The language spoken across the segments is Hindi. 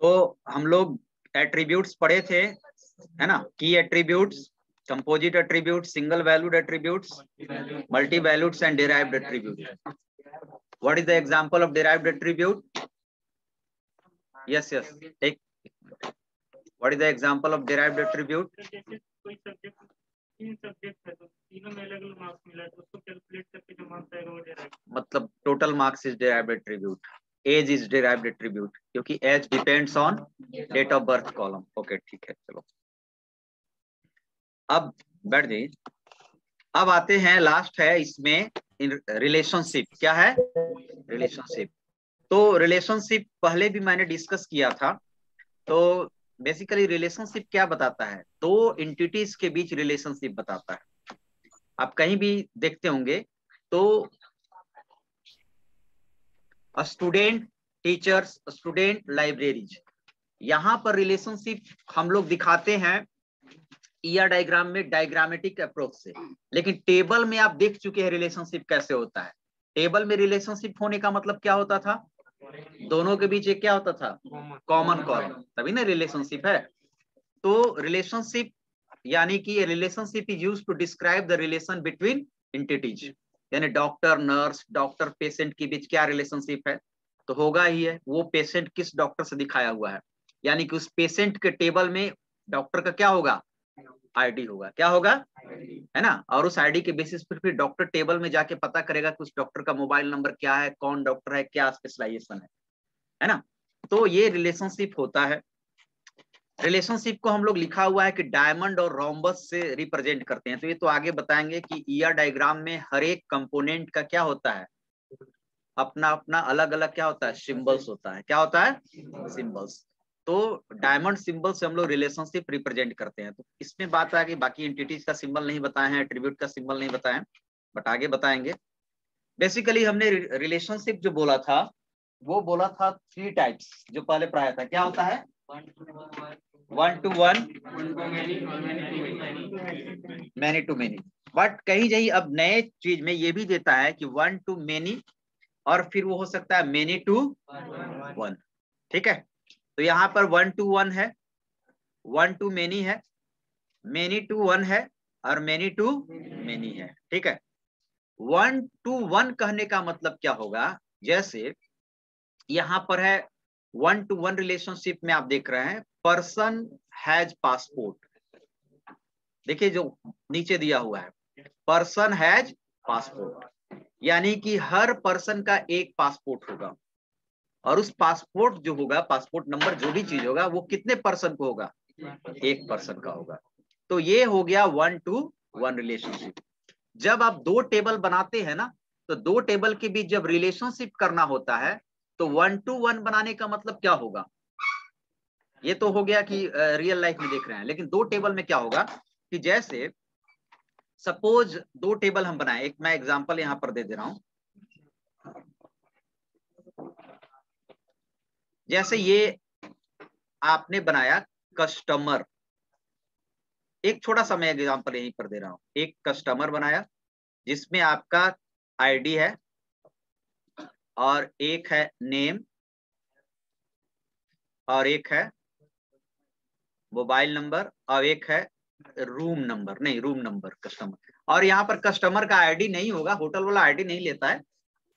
तो हम लोग एट्रीब्यूट्स पढ़े थे, है ना? की attributes, composite attribute, single valued attributes, multi valueds and derived attribute. What is the example of derived attribute? Yes yes, take. What is the example of derived attribute? कोई सब्जेक्ट, 3 सब्जेक्ट है तो तीनों में अलग अलग मार्क्स मिला तो उसको कैलकुलेट करके जो मार्क्स आएगा वो डिराइव्ड. मतलब total marks is derived attribute. Age is derived attribute क्योंकि age depends on date of birth column. Okay ठीक है, चलो अब बैठ जाइए. अब आते हैं, लास्ट है इसमें रिलेशनशिप. क्या है? रिलेशनशिप. तो रिलेशनशिप पहले भी मैंने डिस्कस किया था. तो बेसिकली रिलेशनशिप क्या बताता है? दो एंटिटीज के बीच रिलेशनशिप बताता है. आप कहीं भी देखते होंगे तो स्टूडेंट टीचर्स, स्टूडेंट लाइब्रेरीज, यहाँ पर रिलेशनशिप हम लोग दिखाते हैं ईआर डायग्राम में डायग्रामेटिक अप्रोच से. लेकिन टेबल में आप देख चुके हैं रिलेशनशिप कैसे होता है. टेबल में रिलेशनशिप होने का मतलब क्या होता था? दोनों के बीच एक क्या होता था? कॉमन कॉलम, तभी ना रिलेशनशिप है. तो रिलेशनशिप यानी कि relationship is used to describe the relation between entities. यानी डॉक्टर नर्स, डॉक्टर पेशेंट के बीच क्या रिलेशनशिप है? तो होगा ही है, वो पेशेंट किस डॉक्टर से दिखाया हुआ है, यानी कि उस पेशेंट के टेबल में डॉक्टर का क्या होगा? आईडी होगा. क्या होगा? है ना? और उस आईडी के बेसिस पर फिर डॉक्टर टेबल में जाके पता करेगा कि उस डॉक्टर का मोबाइल नंबर क्या है, कौन डॉक्टर है, क्या स्पेशलाइजेशन है ना? तो ये रिलेशनशिप होता है. रिलेशनशिप को हम लोग लिखा हुआ है कि डायमंड और रोम्बस से रिप्रेजेंट करते हैं. तो ये तो आगे बताएंगे कि ईआर डायग्राम में हर एक कंपोनेंट का क्या होता है? अपना अपना अलग अलग क्या होता है? सिंबल्स होता है. क्या होता है? सिंबल्स. तो डायमंड सिंबल से हम लोग रिलेशनशिप रिप्रेजेंट करते हैं. तो इसमें बात आ गई, बाकी एंटिटीज का सिंबल नहीं बताए हैं, एट्रीब्यूट का सिंबल नहीं बताए, बट आगे बताएंगे. बेसिकली हमने रिलेशनशिप जो बोला था वो बोला था 3 टाइप्स जो पहले पढ़ाया था. क्या होता है? 1 to 1, many to many. But कहीं जाइए अब नए चीज में ये भी देता है कि 1 to मैनी, और फिर वो हो सकता है मैनी टू 1. ठीक है? तो यहाँ पर 1 to 1 है, 1 to मैनी है, मैनी टू 1 है, और मैनी टू मैनी है. ठीक है? 1 to 1 कहने का मतलब क्या होगा? जैसे यहाँ पर है 1 to 1 रिलेशनशिप में आप देख रहे हैं पर्सन हैज पासपोर्ट. देखिए जो नीचे दिया हुआ है, पर्सन हैज पासपोर्ट, यानी कि हर पर्सन का एक पासपोर्ट होगा. और उस पासपोर्ट जो होगा, पासपोर्ट नंबर जो भी चीज होगा, वो कितने पर्सन को होगा? एक पर्सन का होगा. तो ये हो गया 1 to 1 रिलेशनशिप. जब आप दो टेबल बनाते हैं ना, तो दो टेबल के बीच जब रिलेशनशिप करना होता है तो 1 to 1 बनाने का मतलब क्या होगा? ये तो हो गया कि रियल लाइफ में देख रहे हैं. लेकिन दो टेबल में क्या होगा कि जैसे सपोज दो टेबल हम बनाए, एक मैं एग्जांपल यहां पर दे दे रहा हूं. जैसे ये आपने बनाया कस्टमर, एक छोटा सा मैं एग्जांपल यहीं पर दे रहा हूं. एक कस्टमर बनाया जिसमें आपका आईडी है, और एक है नेम, और एक है मोबाइल नंबर, और एक है रूम नंबर. नहीं, रूम नंबर कस्टमर. और यहाँ पर कस्टमर का आईडी नहीं होगा, होटल वाला आईडी नहीं लेता है.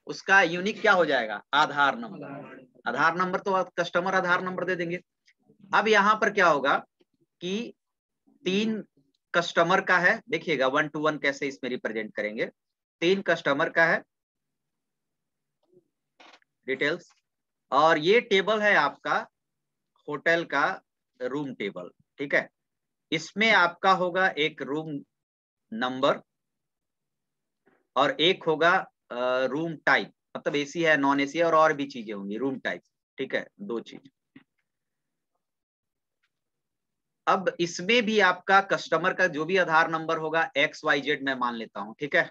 उसका यूनिक क्या हो जाएगा? आधार नंबर. आधार नंबर तो कस्टमर आधार नंबर दे देंगे. अब यहाँ पर क्या होगा कि 3 कस्टमर का है. देखिएगा 1 to 1 कैसे इसमें रिप्रेजेंट करेंगे. 3 कस्टमर का है डिटेल्स, और ये टेबल है आपका होटल का रूम टेबल. ठीक है? इसमें आपका होगा एक रूम नंबर, और एक होगा रूम टाइप, मतलब एसी है नॉन एसी है, और भी चीजें होंगी रूम टाइप. ठीक है? 2 चीज. अब इसमें भी आपका कस्टमर का जो भी आधार नंबर होगा XYZ मैं मान लेता हूं. ठीक है?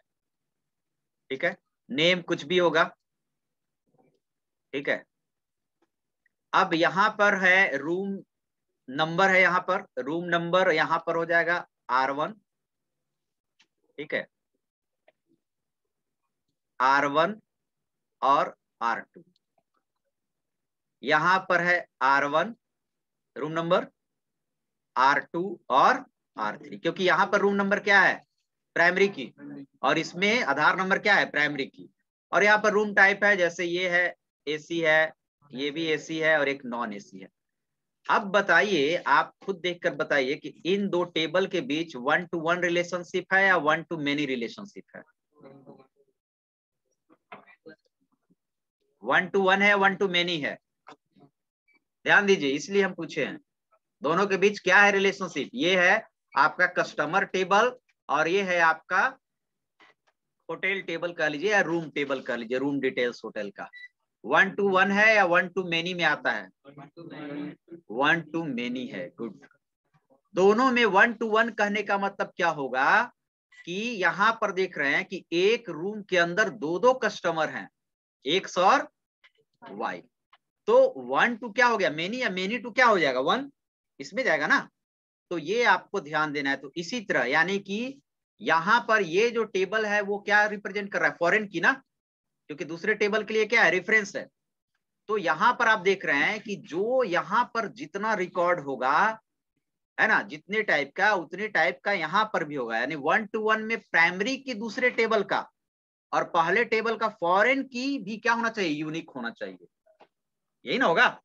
ठीक है? नेम कुछ भी होगा. ठीक है? अब यहाँ पर है रूम नंबर, है यहाँ पर रूम नंबर, यहाँ पर हो जाएगा R1. ठीक है? R1 और R2. यहाँ पर है R1 रूम नंबर, R2 और R3, क्योंकि यहाँ पर रूम नंबर क्या है, प्राइमरी की, और इसमें आधार नंबर क्या है, प्राइमरी की। और यहाँ पर रूम टाइप है, जैसे ये है AC है, ये भी AC है और एक नॉन AC है। अब बताइए, आप खुद देखकर बताइए कि इन दो टेबल के बीच 1-to-1 रिलेशनशिप है या 1-to-many रिलेशनशिप है? 1-to-1 है, 1-to-many है? ध्यान दीजिए, इसलिए हम पूछे हैं दोनों के बीच क्या है रिलेशनशिप। ये है आपका कस्टमर टेबल और ये है आपका होटल टेबल कह लीजिए या रूम टेबल कह लीजिए, रूम डिटेल्स होटल का। 1-to-1 है या 1-to-many में आता है? 1-to-many है। गुड। दोनों में 1-to-1 कहने का मतलब क्या होगा कि यहां पर देख रहे हैं कि एक रूम के अंदर दो दो कस्टमर हैं, एक्स और वाई। तो 1-to क्या हो गया, मेनी, या मेनी टू क्या हो जाएगा, 1 इसमें जाएगा ना। तो ये आपको ध्यान देना है। तो इसी तरह यानी कि यहां पर ये जो टेबल है वो क्या रिप्रेजेंट कर रहा है, फॉरेन की ना, क्योंकि दूसरे टेबल के लिए क्या है, रेफरेंस है। तो यहां पर आप देख रहे हैं कि जो यहां पर जितना रिकॉर्ड होगा है ना, जितने टाइप का उतने टाइप का यहां पर भी होगा। यानी 1-to-1 में प्राइमरी की दूसरे टेबल का और पहले टेबल का फॉरेन की भी क्या होना चाहिए, यूनिक होना चाहिए। यही ना होगा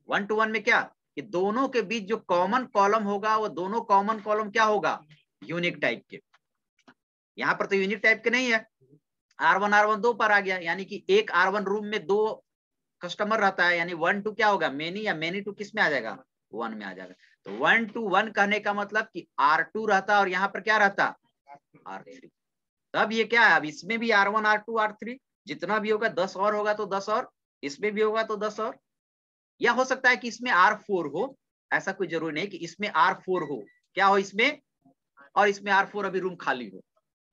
1-to-1 में, क्या कि दोनों के बीच जो कॉमन कॉलम होगा वो दोनों कॉमन कॉलम क्या होगा, यूनिक टाइप के। यहां पर तो यूनिक टाइप के नहीं है, R1 दो पर आ गया, यानी कि एक R1 रूम में दो कस्टमर रहता है, यानी 1-to क्या होगा, मेनी, या मेनी टू किस में आ जाएगा, 1 में आ जाएगा। तो 1-to-1 कहने का मतलब कि R2 रहता और यहाँ पर क्या रहता, R3। तब ये क्या है, अब इसमें भी R1 R2 R3 जितना भी होगा 10 और होगा तो 10 और, इसमें भी होगा तो 10 और, या हो सकता है कि इसमें R4 हो, ऐसा कोई जरूरी नहीं कि इसमें R4 हो, क्या हो इसमें, और इसमें R4 अभी रूम खाली हो,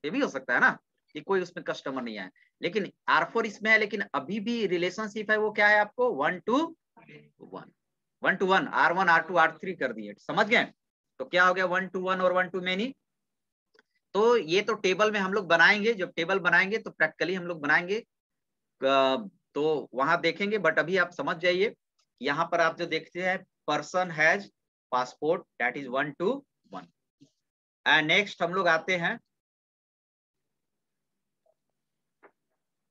ये भी हो सकता है ना कि कोई उसमें कस्टमर नहीं आए। लेकिन R4 इसमें है, लेकिन अभी भी रिलेशनशिप है वो क्या है आपको, 1-to-1, 1-to-1 R1 R2 R3 कर दिए, समझ गए। तो क्या हो गया 1-to-1 और 1-to-many। तो ये तो टेबल में हम लोग बनाएंगे, जब टेबल बनाएंगे तो प्रैक्टिकली हम लोग बनाएंगे, तो वहां देखेंगे। बट अभी आप समझ जाइए, यहाँ पर आप जो देखते हैं person has passport, that is 1-to-1। And next हम लोग आते हैं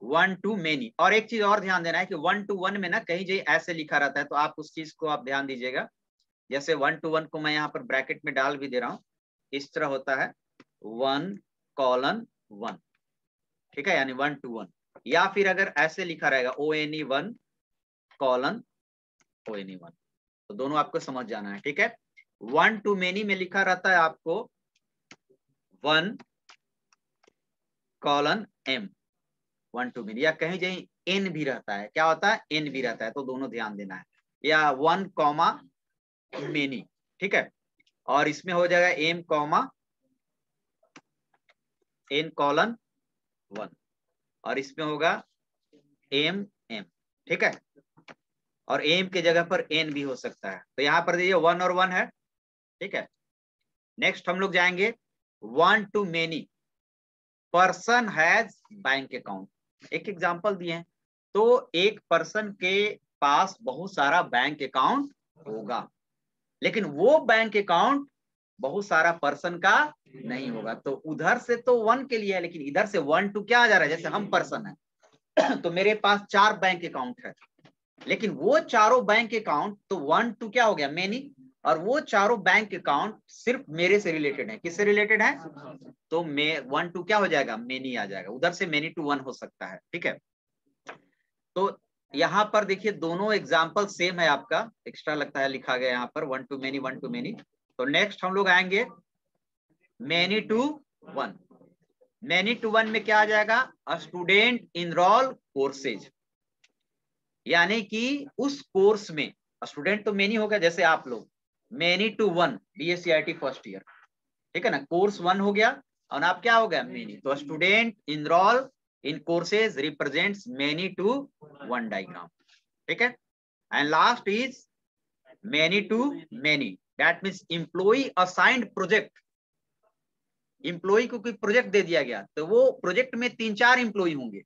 1-to-many। और एक चीज और ध्यान देना है कि 1-to-1 में ना कहीं जगह ऐसे लिखा रहता है, तो आप उस चीज को आप ध्यान दीजिएगा। जैसे 1-to-1 को मैं यहाँ पर ब्रैकेट में डाल भी दे रहा हूँ, इस तरह होता है 1:1, ठीक है, यानी 1-to-1। या फिर अगर ऐसे लिखा रहेगा ONE1:ONE1, तो दोनों आपको समझ जाना है, ठीक है। 1-to-many में लिखा रहता है आपको 1:M, 1-to-many, या कहीं कहीं N भी रहता है, क्या होता है, N भी रहता है, तो दोनों ध्यान देना है, या 1, many, ठीक है। और इसमें हो जाएगा M,N:1, और इसमें होगा M, ठीक है। और M के जगह पर N भी हो सकता है, तो यहाँ पर देखिए 1 और 1 है, ठीक है। नेक्स्ट हम लोग जाएंगे 1-to-many, person has bank account. एक एग्जांपल दिए हैं, तो एक पर्सन के पास बहुत सारा बैंक अकाउंट होगा, लेकिन वो बैंक अकाउंट बहुत सारा पर्सन का नहीं होगा। तो उधर से तो 1 के लिए है, लेकिन इधर से 1-to क्या आ जा रहा है, जैसे हम पर्सन है तो मेरे पास 4 बैंक अकाउंट है, लेकिन वो चारों बैंक अकाउंट तो 1-to क्या हो गया, मेनी, और वो चारों बैंक अकाउंट सिर्फ मेरे से रिलेटेड है, किससे रिलेटेड है, तो 1-to क्या हो जाएगा, मेनी आ जाएगा। उधर से मेनी टू 1 हो सकता है, ठीक है। तो यहाँ पर देखिए दोनों एग्जाम्पल सेम है, आपका एक्स्ट्रा लगता है लिखा गया यहाँ पर 1-to-many 1-to-many। तो नेक्स्ट हम लोग आएंगे many-to-1। many-to-1 में क्या आ जाएगा, स्टूडेंट इनरोल कोर्सेज, यानी कि उस कोर्स में स्टूडेंट तो मेनी होगा, जैसे आप लोग many-to-1 BSc फर्स्ट ईयर, ठीक है ना, कोर्स 1 हो गया और आप क्या हो गया, मेनी। तो student enrol in courses represents many-to-1 diagram, ठीक है। And last is many-to-many, that means employ assigned project. Employ को कोई प्रोजेक्ट दे दिया गया, तो वो प्रोजेक्ट में 3-4 एम्प्लॉय होंगे,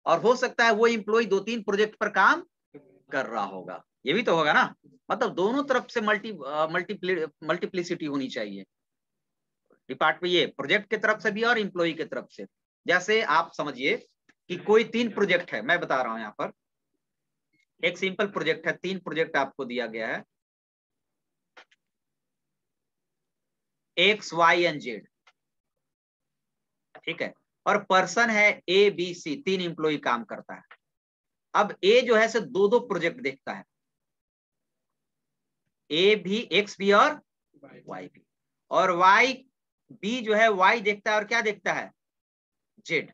और हो सकता है वो एम्प्लॉय 2-3 प्रोजेक्ट पर काम कर रहा होगा, ये भी तो होगा ना, मतलब दोनों तरफ से मल्टीप्लिसिटी होनी चाहिए, डिपार्टमेंट ये प्रोजेक्ट की तरफ से भी और इम्प्लॉय की तरफ से। जैसे आप समझिए कि कोई 3 प्रोजेक्ट है, मैं बता रहा हूं यहाँ पर एक सिंपल प्रोजेक्ट है, 3 प्रोजेक्ट आपको दिया गया है, X, Y एंड Z, ठीक है, और पर्सन है ABC, 3 एम्प्लॉय काम करता है। अब A जो है से 2 प्रोजेक्ट देखता है, A भी, X भी और Y भी, और B जो है Y देखता है और क्या देखता है, Z।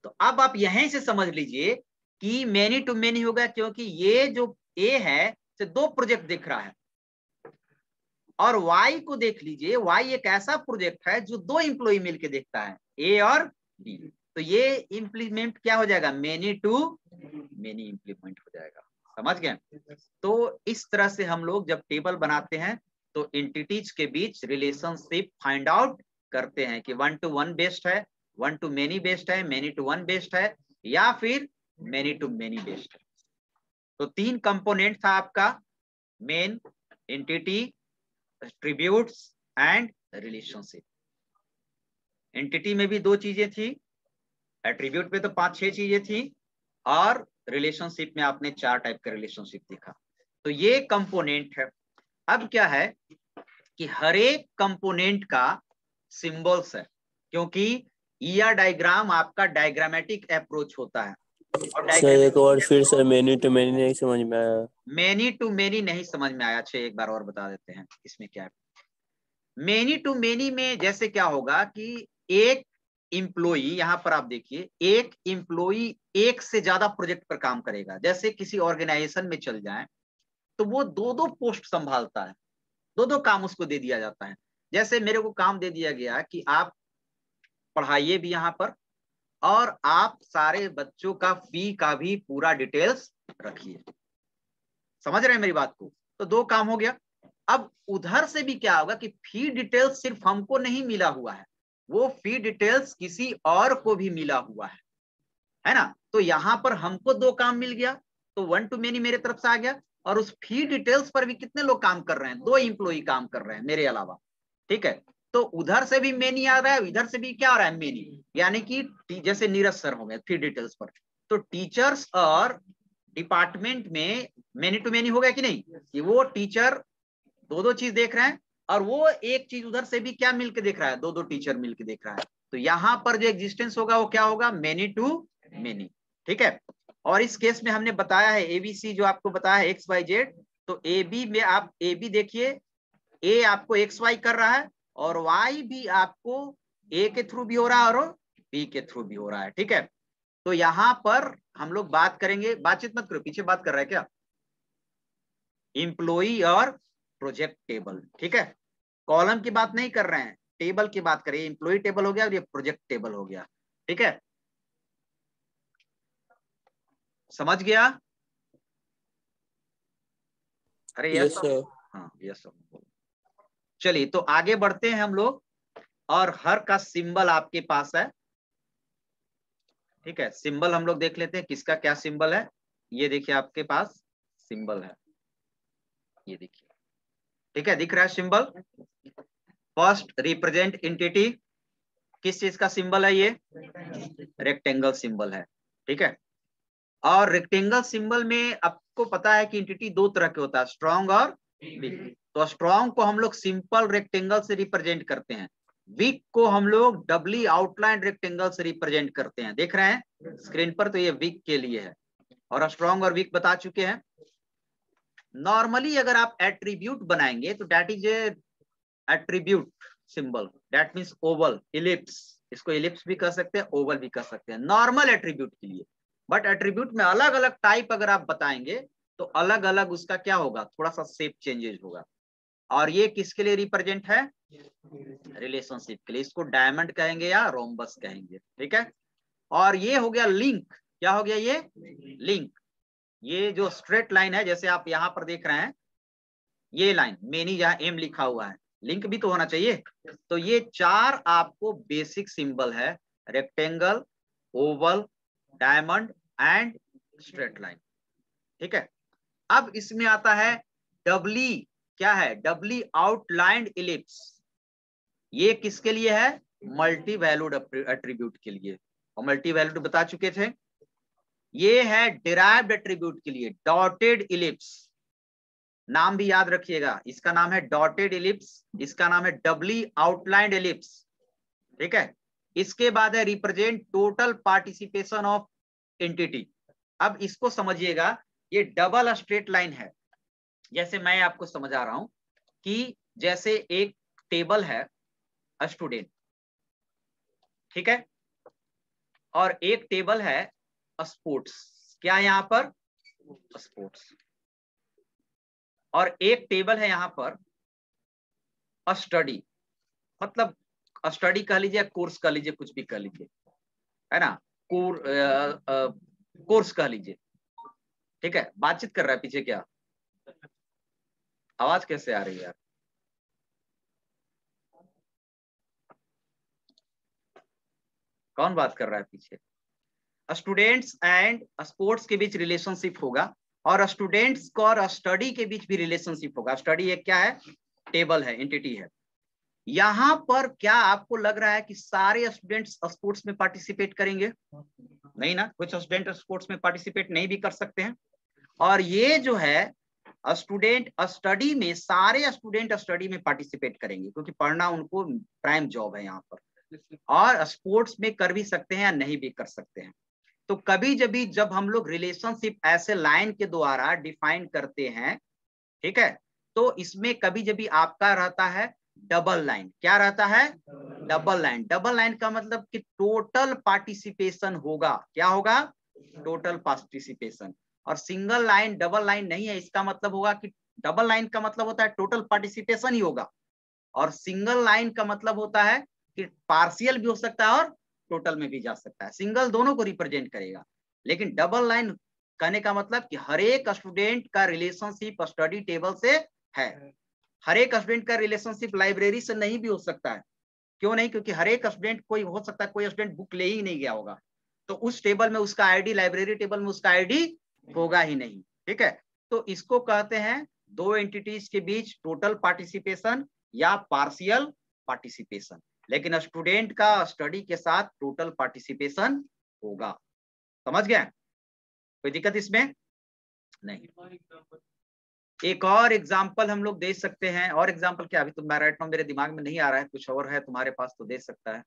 तो अब आप यहीं से समझ लीजिए कि मैनी टू मैनी होगा, क्योंकि ये जो A है से 2 प्रोजेक्ट दिख रहा है, और Y को देख लीजिए, Y एक ऐसा प्रोजेक्ट है जो 2 एम्प्लॉय मिलकर देखता है, A और B। तो ये इंप्लीमेंट क्या हो जाएगा, मैनी टू मैनी इंप्लीमेंट हो जाएगा, समझ गए। तो इस तरह से हम लोग जब टेबल बनाते हैं तो एंटिटीज के बीच रिलेशनशिप फाइंड आउट करते हैं कि 1 to 1 बेस्ड है, 1 to many बेस्ड है, many to 1 बेस्ड है, या फिर many to many बेस्ड है। तो 3 कंपोनेंट था आपका, main, entity, attributes and relationship. Entity में भी 2 चीजें थी, एट्रीब्यूट में तो 5-6 चीजें थी, और रिलेशनशिप में आपने 4 टाइप का रिलेशनशिप देखा। तो ये कंपोनेंट है। अब क्या है कि हर एक कंपोनेंट का सिंबल्स है, क्योंकि ईआर डायग्राम आपका डायग्रामेटिक अप्रोच होता है। और सर एक और फिर सर मेनी टू मेनी नहीं समझ में आया। मेनी टू मेनी नहीं समझ में आया, अच्छा एक बार और बता देते हैं इसमें क्या है। मेनी टू मेनी में जैसे क्या होगा कि एक इम्प्लॉई, यहां पर आप देखिए, एक इम्प्लॉई एक से ज्यादा प्रोजेक्ट पर काम करेगा। जैसे किसी ऑर्गेनाइजेशन में चल जाए तो वो 2 पोस्ट संभालता है, 2 काम उसको दे दिया जाता है। जैसे मेरे को काम दे दिया गया कि आप पढ़ाइए भी यहाँ पर, और आप सारे बच्चों का फी का भी पूरा डिटेल्स रखिए। समझ रहे हैं मेरी बात को? तो 2 काम हो गया। अब उधर से भी क्या होगा कि फी डिटेल्स सिर्फ हमको नहीं मिला हुआ है, वो फी डिटेल्स किसी और को भी मिला हुआ है ना। तो यहां पर हमको 2 काम मिल गया, तो 1 to many मेरे तरफ से आ गया। और उस फी डिटेल्स पर भी कितने लोग काम कर रहे हैं, 2 एम्प्लॉय काम कर रहे हैं मेरे अलावा, ठीक है। तो उधर से भी मेनी आ रहा है, इधर से भी क्या आ रहा है, मेनी। यानी कि जैसे नीरज सर हो गए फी डिटेल्स पर, तो टीचर्स और डिपार्टमेंट में मेनी टू मेनी हो गया कि नहीं, कि वो टीचर 2 चीज देख रहे हैं, और वो एक चीज उधर से भी क्या मिलके देख रहा है, 2 टीचर मिलके देख रहा है। तो यहां पर जो एग्जिस्टेंस होगा वो क्या होगा, मेनी टू मेनी, ठीक है। और इस केस में हमने बताया है एबीसी, जो आपको बताया है एक्स वाई जेड। तो ए बी में आप ए बी देखिए, ए आपको एक्स वाई कर रहा है, और वाई भी आपको ए के थ्रू भी हो रहा है और बी के थ्रू भी हो रहा है, ठीक है। तो यहां पर हम लोग बात करेंगे, बातचीत मत करो, पीछे बात कर रहा है क्या, इम्प्लॉई और प्रोजेक्ट टेबल, ठीक है। कॉलम की बात नहीं कर रहे हैं, टेबल की बात करें। इम्प्लॉई टेबल हो गया और ये प्रोजेक्ट टेबल हो गया, ठीक है। समझ गया? अरे यस सर, हाँ यस सर। चलिए तो आगे बढ़ते हैं हम लोग, और हर का सिंबल आपके पास है, ठीक है। सिंबल हम लोग देख लेते हैं किसका क्या सिंबल है। ये देखिए आपके पास सिंबल है, ये देखिए, ठीक है, दिख रहा है सिंबल। फर्स्ट रिप्रेजेंट एंटिटी, किस चीज का सिंबल है, ये रेक्टेंगल सिंबल है, ठीक है। और रेक्टेंगल सिंबल में आपको पता है कि एंटिटी 2 तरह के होता है, स्ट्रॉन्ग और वीक। तो स्ट्रॉन्ग को हम लोग सिंपल रेक्टेंगल से रिप्रेजेंट करते हैं, वीक को हम लोग डबली आउटलाइन रेक्टेंगल से रिप्रेजेंट करते हैं। देख रहे हैं स्क्रीन पर, तो ये वीक के लिए है, और स्ट्रॉन्ग और वीक बता चुके हैं। नॉर्मली अगर आप एट्रीब्यूट बनाएंगे तो that is a attribute symbol, that means Oval, ellipse, इसको इलिप्स भी कह सकते हैं, ओवल भी कह सकते हैं नॉर्मल एट्रीब्यूट के लिए। बट एट्रीब्यूट में अलग अलग टाइप अगर आप बताएंगे तो अलग अलग उसका क्या होगा, थोड़ा सा शेप चेंजेस होगा। और ये किसके लिए रिप्रेजेंट है, रिलेशनशिप के लिए। इसको डायमंड कहेंगे या रोम्बस कहेंगे, ठीक है। और ये हो गया लिंक, क्या हो गया ये लिंक। ये जो स्ट्रेट लाइन है, जैसे आप यहां पर देख रहे हैं ये लाइन, मेनी जहां एम लिखा हुआ है, लिंक भी तो होना चाहिए। तो ये 4 आपको बेसिक सिंबल है, rectangle, Oval, diamond and straight line, ठीक है। अब इसमें आता है डबली, क्या है, डबली आउटलाइंड इलिप्स। ये किसके लिए है, मल्टी वैल्यूड एट्रीब्यूट के लिए, और मल्टी वैल्यूड बता चुके थे। ये है डिराइव्ड एट्रीब्यूट के लिए डॉटेड इलिप्स, नाम भी याद रखिएगा, इसका नाम है डॉटेड इलिप्स, इसका नाम है डबली आउटलाइंड इलिप्स, ठीक है। इसके बाद है represent total participation of entity. अब इसको समझिएगा, ये डबल स्ट्रेट लाइन है। जैसे मैं आपको समझा रहा हूं कि जैसे एक टेबल है स्टूडेंट, ठीक है, और एक टेबल है स्पोर्ट्स, क्या यहां पर स्पोर्ट्स, और एक टेबल है यहां पर स्टडी, मतलब स्टडी कह लीजिए, कोर्स कह लीजिए, कुछ भी कह लीजिए, है ना, कोर्स कह लीजिए, ठीक है। बातचीत कर रहा है पीछे, क्या आवाज कैसे आ रही है यार? कौन बात कर रहा है पीछे? स्टूडेंट्स एंड स्पोर्ट्स के बीच रिलेशनशिप होगा, और स्टूडेंट्स को और स्टडी के बीच भी रिलेशनशिप होगा। स्टडी एक क्या है, टेबल है, एंटिटी है। यहां पर क्या आपको लग रहा है कि सारे स्टूडेंट्स स्पोर्ट्स में पार्टिसिपेट करेंगे? नहीं ना, कुछ स्टूडेंट स्पोर्ट्स में पार्टिसिपेट नहीं भी कर सकते हैं। और ये जो है स्टूडेंट स्टडी में, सारे स्टूडेंट स्टडी में पार्टिसिपेट करेंगे, क्योंकि पढ़ना उनको प्राइम जॉब है यहाँ पर। और स्पोर्ट्स में कर भी सकते हैं या नहीं भी कर सकते हैं। तो कभी जभी जब हम लोग रिलेशनशिप ऐसे लाइन के द्वारा डिफाइन करते हैं, ठीक है, तो इसमें कभी जभी आपका रहता है डबल लाइन। क्या रहता है? Double line. डबल लाइन का मतलब कि टोटल पार्टिसिपेशन होगा। क्या होगा? Total participation. और सिंगल लाइन डबल लाइन नहीं है, इसका मतलब होगा कि डबल लाइन का मतलब होता है टोटल पार्टिसिपेशन ही होगा, और सिंगल लाइन का मतलब होता है कि पार्शियल भी हो सकता है और टोटल में भी जा सकता है। सिंगल दोनों को रिप्रेजेंट करेगा, लेकिन डबल लाइन कहने का मतलब कि हर एक स्टूडेंट का रिलेशनशिप स्टडी टेबल से है। हर एक स्टूडेंट का रिलेशनशिप लाइब्रेरी से नहीं भी हो सकता है। क्यों नहीं? क्योंकि हर एक स्टूडेंट, कोई हो सकता है कोई स्टूडेंट बुक ले ही नहीं गया होगा, तो उस टेबल में उसका आईडी, लाइब्रेरी टेबल में उसका आईडी होगा ही नहीं, ठीक है। तो इसको कहते हैं दो एंटिटीज के बीच टोटल पार्टिसिपेशन या पार्शियल पार्टिसिपेशन, लेकिन स्टूडेंट का स्टडी के साथ टोटल पार्टिसिपेशन होगा। समझ गए? कोई दिक्कत इसमें नहीं। एक और एग्जाम्पल हम लोग दे सकते हैं। और एग्जाम्पल क्या, अभी तो मैं राइट नाउ मेरे दिमाग में नहीं आ रहा है, कुछ और है तुम्हारे पास तो दे सकता है।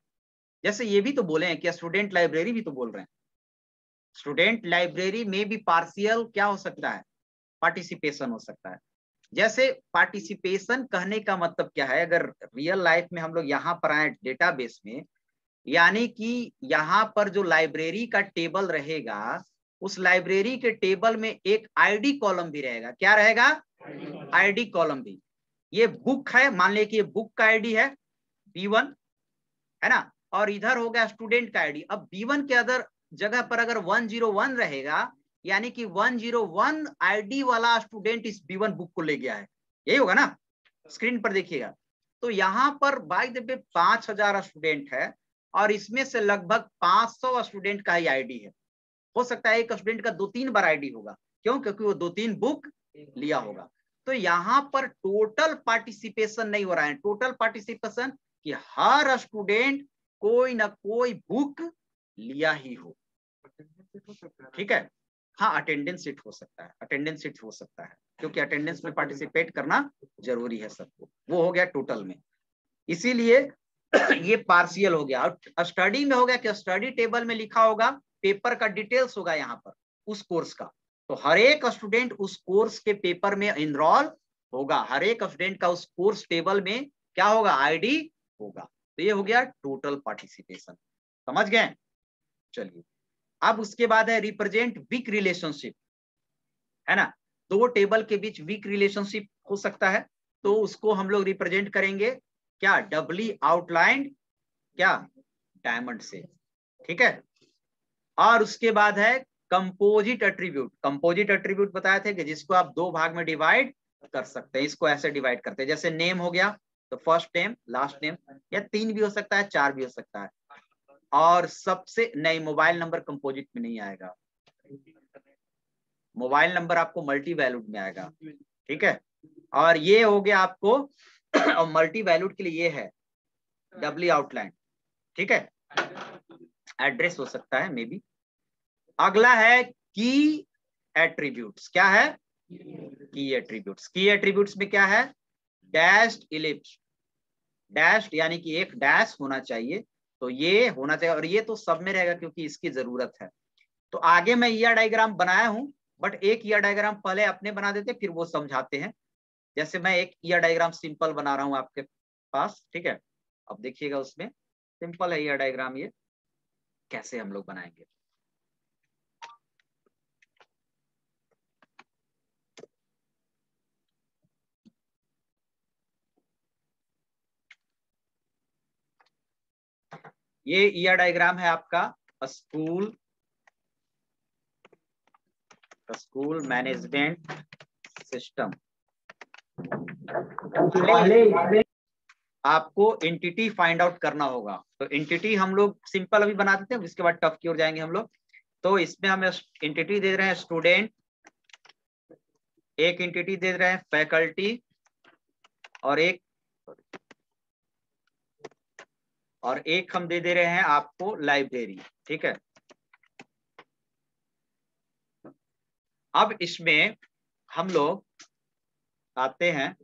जैसे ये भी तो बोले हैं कि स्टूडेंट लाइब्रेरी भी तो बोल रहे हैं। स्टूडेंट लाइब्रेरी में भी पार्शियल क्या हो सकता है? पार्टिसिपेशन हो सकता है। जैसे पार्टिसिपेशन कहने का मतलब क्या है, अगर रियल लाइफ में हम लोग यहाँ पर आए डेटाबेस में, यानी कि यहाँ पर जो लाइब्रेरी का टेबल रहेगा, उस लाइब्रेरी के टेबल में एक आईडी कॉलम भी रहेगा। क्या रहेगा? आईडी कॉलम भी। ये बुक है, मान लिया कि ये बुक का आईडी है B1, है ना, और इधर हो गया स्टूडेंट का आईडी। अब B1 के अदर जगह पर अगर 101 रहेगा, यानी कि 101 आईडी वाला स्टूडेंट इस B1 बुक को ले गया है, यही होगा ना। स्क्रीन पर देखिएगा, तो यहाँ पर बाय द वे 5000 स्टूडेंट है, और इसमें से लगभग 500 स्टूडेंट का ही आईडी है। हो सकता है एक स्टूडेंट का 2-3 बार आईडी होगा, क्यों? क्योंकि वो 2-3 बुक लिया होगा। तो यहाँ पर टोटल पार्टिसिपेशन नहीं हो रहा है। टोटल पार्टिसिपेशन कि हर स्टूडेंट कोई ना कोई बुक लिया ही हो, ठीक है। हाँ, अटेंडेंस शीट हो सकता है, अटेंडेंस शीट हो सकता है, क्योंकि अटेंडेंस में पार्टिसिपेट करना जरूरी है सबको। वो हो गया टोटल में, इसीलिए ये पार्शियल हो गया। और स्टडी में हो गया कि स्टडी टेबल में लिखा होगा, पेपर का डिटेल्स होगा यहाँ पर उस कोर्स का, तो हर एक स्टूडेंट उस कोर्स के पेपर में इनरोल होगा। हर एक स्टूडेंट का उस कोर्स टेबल में क्या होगा? आईडी होगा। तो ये हो गया टोटल पार्टिसिपेशन। समझ गए? चलिए, अब उसके बाद है रिप्रेजेंट वीक रिलेशनशिप, है ना। दो टेबल के बीच वीक रिलेशनशिप हो सकता है, तो उसको हम लोग रिप्रेजेंट करेंगे क्या? डबली आउटलाइंड क्या? डायमंड से, ठीक है। और उसके बाद है कंपोजिट एट्रीब्यूट। कंपोजिट एट्रीब्यूट बताए थे कि जिसको आप दो भाग में डिवाइड कर सकते हैं। इसको ऐसे डिवाइड करते हैं, जैसे नेम हो गया तो फर्स्ट नेम लास्ट नेम, या 3 भी हो सकता है, 4 भी हो सकता है। और सबसे नहीं, मोबाइल नंबर कंपोजिट में नहीं आएगा। मोबाइल नंबर आपको मल्टी वैल्यूड में आएगा, ठीक है। और ये हो गया आपको और मल्टी वैल्यूड के लिए ये है डब्ल्यू आउटलाइन, ठीक है, एड्रेस हो सकता है मे बी। अगला है की एट्रीब्यूट्स। क्या है? की एट्रीब्यूट्स। की एट्रीब्यूट्स में क्या है? डैश्ड इलिप्स, डैश्ड यानी कि एक डैश होना चाहिए, तो ये होना चाहिए, और ये तो सब में रहेगा क्योंकि इसकी जरूरत है। तो आगे मैं ईआर डायग्राम बनाया हूं, बट एक ईआर डायग्राम पहले अपने बना देते फिर वो समझाते हैं। जैसे मैं एक ईआर डायग्राम सिंपल बना रहा हूं आपके पास, ठीक है। अब देखिएगा उसमें सिंपल है ईआर डायग्राम, ये कैसे हम लोग बनाएंगे। ये ईआर डायग्राम है आपका स्कूल मैनेजमेंट सिस्टम। आपको एंटिटी फाइंड आउट करना होगा, तो एंटिटी हम लोग सिंपल अभी बना देते हैं, इसके बाद टफ की ओर जाएंगे हम लोग। तो इसमें हम एंटिटी दे रहे हैं स्टूडेंट, एक एंटिटी दे रहे हैं फैकल्टी, और एक हम दे रहे हैं आपको लाइब्रेरी, ठीक है। अब इसमें हम लोग आते हैं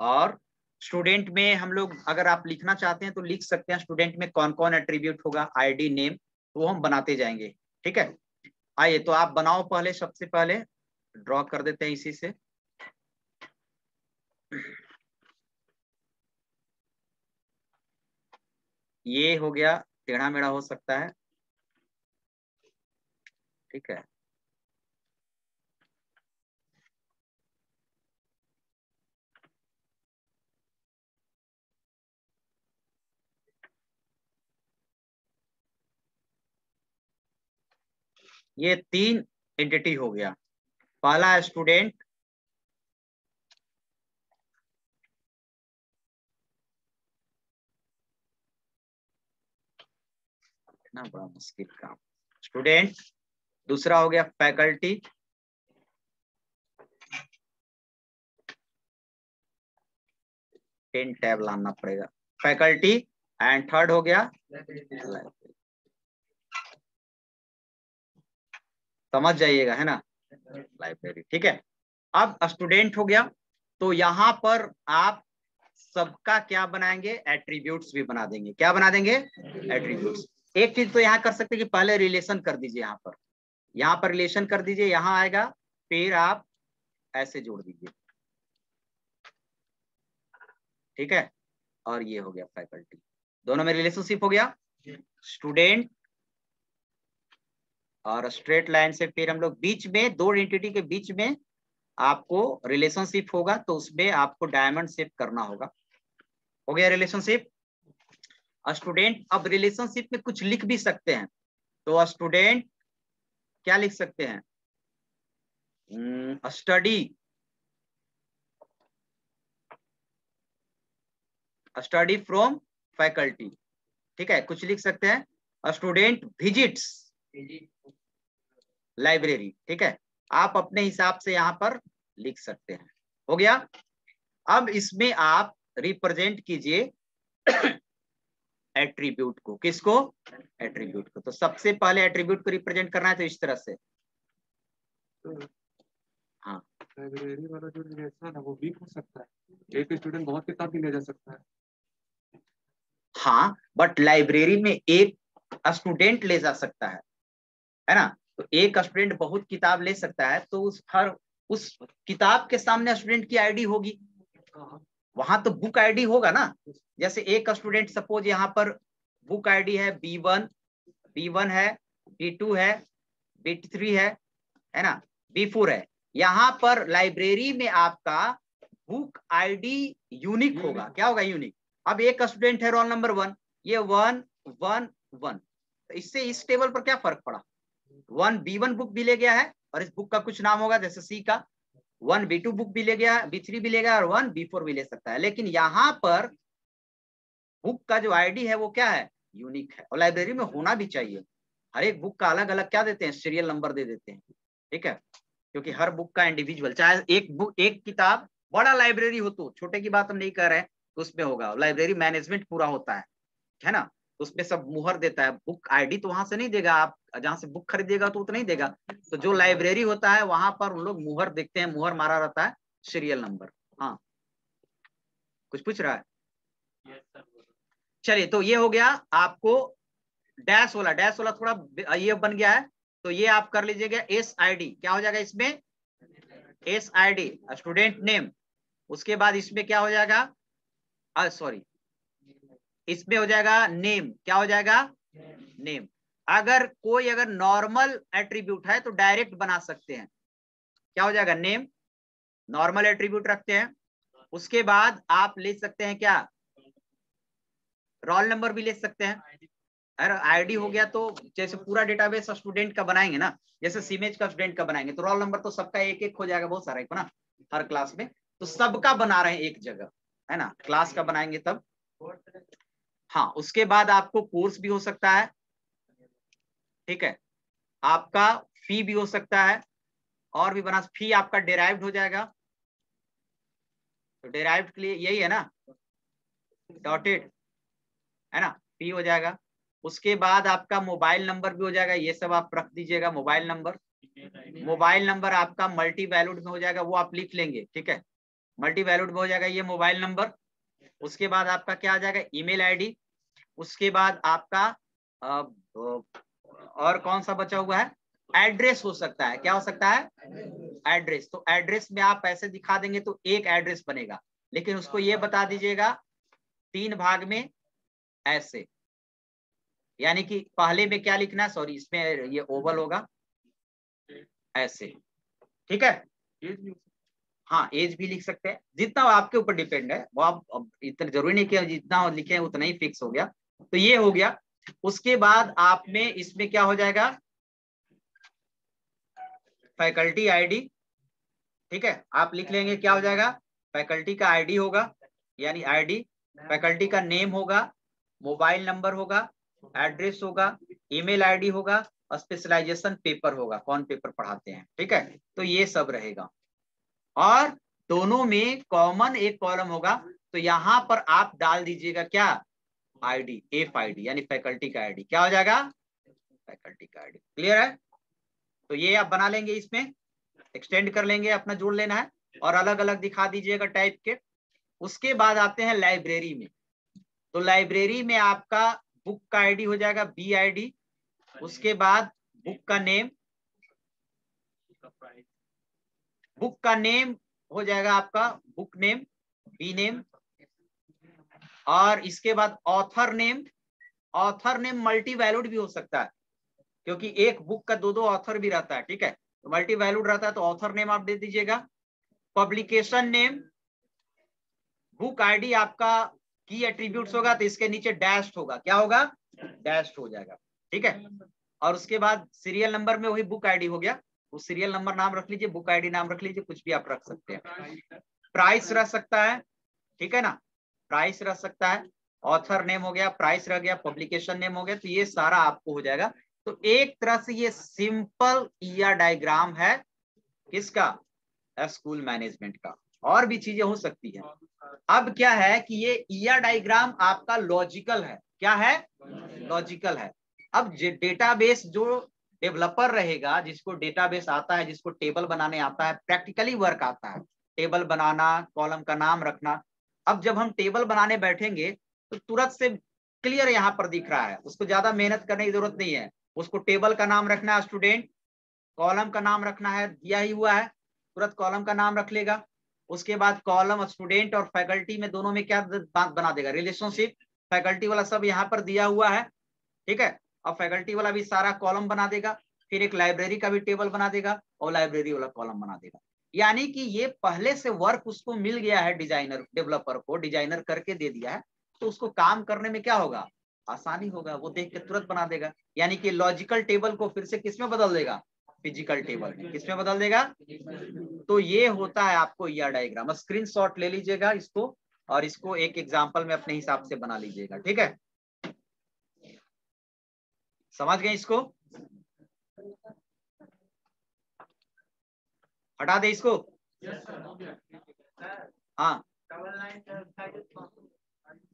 और स्टूडेंट में हम लोग अगर आप लिखना चाहते हैं तो लिख सकते हैं स्टूडेंट में कौन कौन एट्रीब्यूट होगा, आईडी, नेम, तो वो हम बनाते जाएंगे, ठीक है। आइए तो आप बनाओ, पहले सबसे पहले ड्रॉ कर देते हैं इसी से। ये हो गया, टेढ़ा मेढ़ा हो सकता है, ठीक है। ये 3 एंटिटी हो गया। पहला है स्टूडेंट, ना बड़ा मुश्किल काम, स्टूडेंट। दूसरा हो गया फैकल्टी, पेन टैब लाना पड़ेगा, फैकल्टी। एंड थर्ड हो गया लाइब्रेरी। समझ जाइएगा, है ना, लाइब्रेरी, ठीक है। अब स्टूडेंट हो गया, तो यहाँ पर आप सबका क्या बनाएंगे, एट्रीब्यूट्स भी बना देंगे। क्या बना देंगे? एट्रीब्यूट्स। एक चीज तो यहाँ कर सकते हैं कि पहले रिलेशन कर दीजिए, यहाँ पर रिलेशन कर दीजिए, यहाँ आएगा, फिर आप ऐसे जोड़ दीजिए, ठीक है। और ये हो गया फैकल्टी, दोनों में रिलेशनशिप हो गया। स्टूडेंट और स्ट्रेट लाइन से फिर हम लोग बीच में, दो एंटिटी के बीच में आपको रिलेशनशिप होगा, तो उसमें आपको डायमंड शेप करना होगा। हो गया रिलेशनशिप। स्टूडेंट, अब रिलेशनशिप में कुछ लिख भी सकते हैं, तो स्टूडेंट क्या लिख सकते हैं, स्टडी फ्रॉम फैकल्टी, ठीक है, कुछ लिख सकते हैं। स्टूडेंट विजिट्स लाइब्रेरी, ठीक है, आप अपने हिसाब से यहाँ पर लिख सकते हैं। हो गया। अब इसमें आप रिप्रेजेंट कीजिए एट्रीब्यूट को। किसको? एट्रीब्यूट को। तो सबसे पहले एट्रीब्यूट को रिप्रेजेंट करना है तो इस तरह से, हाँ, लाइब्रेरी वाला जो रिलेशन है वो वीक हो सकता है, एक स्टूडेंट बहुत किताब भी ले जा सकता है। हाँ, बट लाइब्रेरी में एक स्टूडेंट ले जा सकता है ना, तो एक स्टूडेंट बहुत किताब ले सकता है, तो उस किताब के सामने स्टूडेंट की आईडी होगी, वहां तो बुक आईडी होगा ना। जैसे एक स्टूडेंट सपोज यहाँ पर बुक आईडी है B1 है, B2 है, B3 है ना, B4 है। यहाँ पर लाइब्रेरी में आपका बुक आईडी यूनिक होगा। क्या होगा? यूनिक। अब एक स्टूडेंट है रोल नंबर 1, ये 1 1 1, तो इससे इस टेबल पर क्या फर्क पड़ा? 1 B1 बुक भी ले गया है और इस बुक का कुछ नाम होगा, जैसे सी का। 1 B2 बुक भी ले गया, B3 भी ले गया, और 1 B4 भी ले सकता है। लेकिन यहाँ पर बुक का जो आईडी है वो क्या है? यूनिक है। और लाइब्रेरी में होना भी चाहिए। हर एक बुक का अलग अलग क्या देते हैं? सीरियल नंबर दे देते हैं। ठीक है, क्योंकि हर बुक का इंडिविजुअल, चाहे एक बुक एक किताब बड़ा लाइब्रेरी हो, तो छोटे की बात हम नहीं कर रहे हैं, तो उसमें होगा लाइब्रेरी मैनेजमेंट पूरा होता है ना, तो उसमें सब मुहर देता है। बुक आईडी तो वहां से नहीं देगा, आप जहां से बुक खरीदेगा तो नहीं देगा, तो जो लाइब्रेरी होता है वहां पर उन लोग मुहर देखते हैं, मुहर मारा रहता है, सीरियल नंबर। हाँ कुछ पूछ रहा है? चलिए, तो ये हो गया आपको डैश वाला थोड़ा ये बन गया है, तो ये आप कर लीजिएगा एस आई डी। क्या हो जाएगा इसमें? S I D, student name. उसके बाद इसमें क्या हो जाएगा, सॉरी, इसमें हो जाएगा नेम। क्या हो जाएगा? नेम। अगर नॉर्मल एट्रीब्यूट है तो डायरेक्ट बना सकते हैं। क्या हो जाएगा? नेम, नॉर्मल एट्रीब्यूट रखते हैं। उसके बाद आप ले सकते हैं क्या, रोल नंबर भी ले सकते हैं। अगर आईडी हो गया तो जैसे पूरा डेटाबेस स्टूडेंट का बनाएंगे ना, जैसे सीमेज का स्टूडेंट का बनाएंगे, तो रोल नंबर तो सबका एक एक हो जाएगा, बहुत सारा एक ना हर क्लास में, तो सबका बना रहे हैं एक जगह, है ना, क्लास का बनाएंगे तब। हाँ, उसके बाद आपको कोर्स भी हो सकता है, ठीक है, आपका फी भी हो सकता है, और भी बना, फी आपका डेराइव्ड हो जाएगा, तो डेराइव्ड के लिए यही है ना, डॉटेड, है ना, फी हो जाएगा। उसके बाद आपका मोबाइल नंबर भी हो जाएगा, ये सब आप रख दीजिएगा। मोबाइल नंबर आपका मल्टी वैल्यूड में हो जाएगा, वो आप लिख लेंगे, ठीक है, मल्टी वैल्यूड में हो जाएगा ये मोबाइल नंबर। उसके बाद आपका क्या आ जाएगा, ईमेल आईडी। उसके बाद आपका और कौन सा बचा हुआ है, एड्रेस हो सकता है। क्या हो सकता है? एड्रेस। तो एड्रेस में आप ऐसे दिखा देंगे तो एक एड्रेस बनेगा, लेकिन उसको ये बता दीजिएगा 3 भाग में ऐसे, यानी कि पहले में क्या लिखना है, सॉरी इसमें ये ओवल होगा ऐसे, ठीक है। हाँ, एज भी लिख सकते हैं, जितना आपके ऊपर डिपेंड है, वो आप इतना जरूरी नहीं कि जितना लिखे हैं उतना ही फिक्स हो गया, तो ये हो गया। उसके बाद आप में इसमें क्या हो जाएगा, फैकल्टी आईडी, ठीक है, आप लिख लेंगे। क्या हो जाएगा, फैकल्टी का आईडी होगा, यानी आईडी, फैकल्टी का नेम होगा, मोबाइल नंबर होगा, एड्रेस होगा, ईमेल आईडी होगा, स्पेशलाइजेशन पेपर होगा, कौन पेपर पढ़ाते हैं, ठीक है, तो ये सब रहेगा। और दोनों में कॉमन एक कॉलम होगा, तो यहां पर आप डाल दीजिएगा क्या, आईडी, एफ आईडी, यानी फैकल्टी का आईडी। क्या हो जाएगा, फैकल्टी का आईडी। क्लियर है? तो ये आप बना लेंगे, इसमें एक्सटेंड कर लेंगे, अपना जोड़ लेना है, और अलग अलग दिखा दीजिएगा टाइप के। उसके बाद आते हैं लाइब्रेरी में, तो लाइब्रेरी में आपका बुक का आईडी हो जाएगा बी आईडी। उसके बाद बुक का नेम हो जाएगा आपका बुक नेम, बी नेम। और इसके बाद ऑथर नेम मल्टी वैल्यूड भी हो सकता है, क्योंकि एक बुक का दो ऑथर भी रहता है, ठीक है, तो मल्टी वैल्यूड रहता है, तो ऑथर नेम आप दे दीजिएगा। पब्लिकेशन नेम, बुक आईडी आपका की एट्रीब्यूट्स होगा, तो इसके नीचे डैश होगा। क्या होगा, डैश हो जाएगा, ठीक है। और उसके बाद सीरियल नंबर में वही बुक आईडी हो गया, वो सीरियल नंबर नाम रख लीजिए, बुक आईडी नाम रख लीजिए, कुछ भी आप रख सकते हैं। प्राइस रह सकता है, ठीक है ना, प्राइस रह सकता है, ऑथर नेम हो गया, प्राइस रह गया, पब्लिकेशन नेम हो गया, तो ये सारा आपको हो जाएगा। तो एक तरह से ये सिंपल ईआर डायग्राम है किसका, स्कूल मैनेजमेंट का। और भी चीजें हो सकती है। अब क्या है कि ये ईआर डायग्राम आपका लॉजिकल है। क्या है, लॉजिकल है। अब डेटाबेस जो डेवलपर रहेगा, जिसको डेटाबेस आता है, जिसको टेबल बनाने आता है, प्रैक्टिकली वर्क आता है, टेबल बनाना, कॉलम का नाम रखना। अब जब हम टेबल बनाने बैठेंगे तो तुरंत से क्लियर यहाँ पर दिख रहा है, उसको ज्यादा मेहनत करने की जरूरत नहीं है। उसको टेबल का नाम रखना है स्टूडेंट, कॉलम का नाम रखना है, दिया ही हुआ है, तुरंत कॉलम का नाम रख लेगा। उसके बाद कॉलम स्टूडेंट और फैकल्टी में दोनों में क्या बना देगा, रिलेशनशिप, फैकल्टी वाला सब यहाँ पर दिया हुआ है, ठीक है, और फैकल्टी वाला भी सारा कॉलम बना देगा। फिर एक लाइब्रेरी का भी टेबल बना देगा और लाइब्रेरी वाला कॉलम बना देगा। यानी कि ये पहले से वर्क उसको मिल गया है, डिजाइनर, डेवलपर को डिजाइनर करके दे दिया है, तो उसको काम करने में क्या होगा, आसानी होगा, वो देख के तुरंत बना देगा। यानी कि लॉजिकल टेबल को फिर से किसमें बदल देगा, फिजिकल टेबल में। किसमें बदल देगा? तो ये होता है आपको ईआर डायग्राम। स्क्रीनशॉट ले लीजिएगा इसको, और इसको एक एग्जांपल में अपने हिसाब से बना लीजिएगा, ठीक है। समझ गए इसको? हटा दे इसको। हाँ,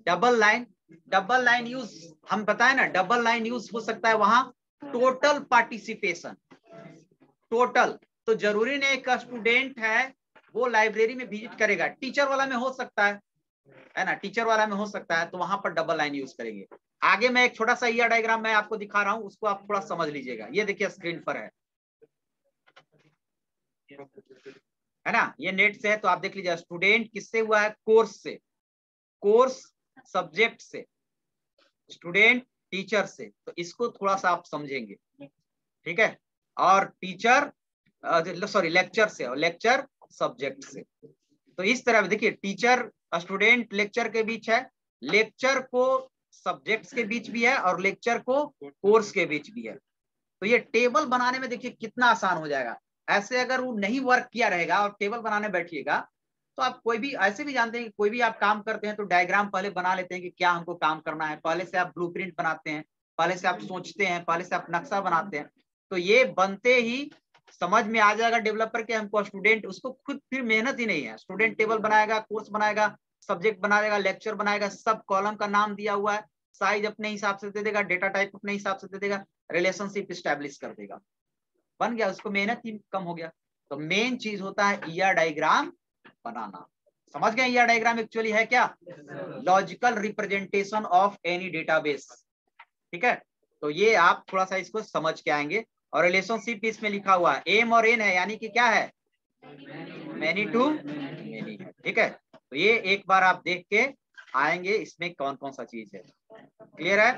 डबल लाइन यूज हम बताए ना, डबल लाइन यूज हो सकता है वहां टोटल पार्टिसिपेशन, टोटल। तो जरूरी नहीं एक स्टूडेंट है वो लाइब्रेरी में विजिट करेगा, टीचर वाला में हो सकता है ना, टीचर वाला में हो सकता है, तो वहां पर डबल लाइन यूज करेंगे। आगे मैं एक छोटा सा ईआर डायग्राम मैं आपको दिखा रहा हूं, उसको आप थोड़ा समझ लीजिएगा। ये देखिए स्क्रीन पर है ना, ये नेट से है तो आप देख लीजिए। स्टूडेंट किससे हुआ है? कोर्स से, कोर्स सब्जेक्ट से, स्टूडेंट टीचर से। तो इसको थोड़ा सा आप समझेंगे, ठीक है। और टीचर सॉरी लेक्चर से, और लेक्चर सब्जेक्ट से। तो इस तरह देखिए, टीचर स्टूडेंट लेक्चर के बीच है, लेक्चर को सब्जेक्ट्स के बीच भी है, और लेक्चर को कोर्स के बीच भी है। तो ये टेबल बनाने में देखिए कितना आसान हो जाएगा। ऐसे अगर वो नहीं वर्क किया रहेगा और टेबल बनाने बैठिएगा, तो आप कोई भी ऐसे भी जानते हैं कि कोई भी आप काम करते हैं तो डायग्राम पहले बना लेते हैं कि क्या हमको काम करना है, पहले से आप ब्लूप्रिंट बनाते हैं, पहले से आप सोचते हैं, पहले से आप नक्शा बनाते हैं। तो ये बनते ही समझ में आ जाएगा डेवलपर के हमको स्टूडेंट, उसको खुद फिर मेहनत ही नहीं है। स्टूडेंट टेबल बनाएगा, कोर्स बनाएगा, सब्जेक्ट बनाएगा, लेक्चर बनाएगा, सब कॉलम का नाम दिया हुआ है, साइज अपने हिसाब से दे देगा, डेटा टाइप अपने हिसाब से दे देगा, रिलेशनशिप स्टैब्लिश कर देगा, बन गया, उसको मेहनत ही कम हो गया। तो मेन चीज होता है ईआर डायग्राम बनाना। समझ गए ईआर डायग्राम एक्चुअली है क्या? Logical representation of any database, ठीक है। तो ये आप थोड़ा सा इसको समझ के आएंगे। और रिलेशनशिप इसमें लिखा हुआ है एम और एन है, यानी कि क्या है? मैनी टू मैनी है, ठीक है। तो ये एक बार आप देख के आएंगे इसमें कौन कौन सा चीज है। क्लियर है?